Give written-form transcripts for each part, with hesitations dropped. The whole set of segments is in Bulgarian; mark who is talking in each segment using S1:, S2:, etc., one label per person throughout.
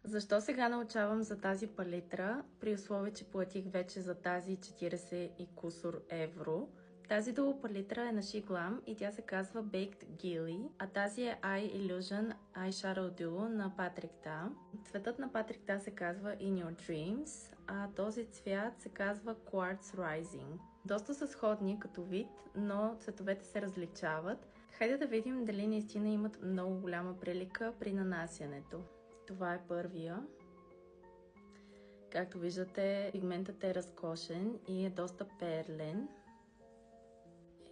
S1: Защо сега научавам за тази палитра, при условие, че платих вече за тази 40 и кусор евро? Тази долу палитра е на SheGlam и тя се казва Baked Gilly, а тази е Eye Illusion Eyeshadow Duo на Patrick Ta. Цветът на Patrick Ta се казва In Your Dreams, а този цвят се казва Quartz Rising. Доста са сходни като вид, но цветовете се различават. Хайде да видим дали наистина имат много голяма прилика при нанасянето. Това е първия. Както виждате, пигментът е разкошен и е доста перлен.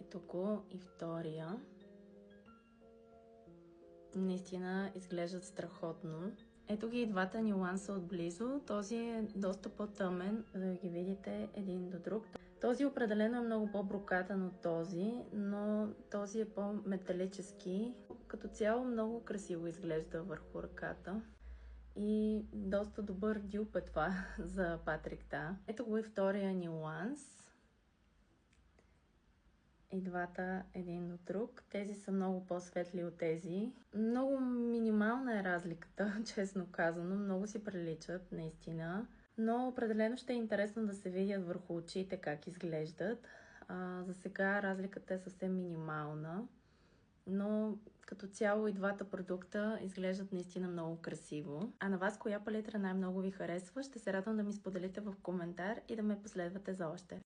S1: Ето го и втория. Наистина изглеждат страхотно. Ето ги и двата нюанса отблизо. Този е доста по-тъмен, за да ги видите един до друг. Този определено е много по-брокатан от този, но този е по-металически. Като цяло много красиво изглежда върху ръката. И доста добър дюп е това за Patrick Ta. Ето го и втория нюанс. И двата един до друг. Тези са много по-светли от тези. Много минимална е разликата, честно казано. Много си приличат, наистина. Но определено ще е интересно да се видят върху очите как изглеждат. За сега разликата е съвсем минимална. Но като цяло и двата продукта изглеждат наистина много красиво. А на вас коя палитра най-много ви харесва? Ще се радвам да ми споделите в коментар и да ме последвате за още.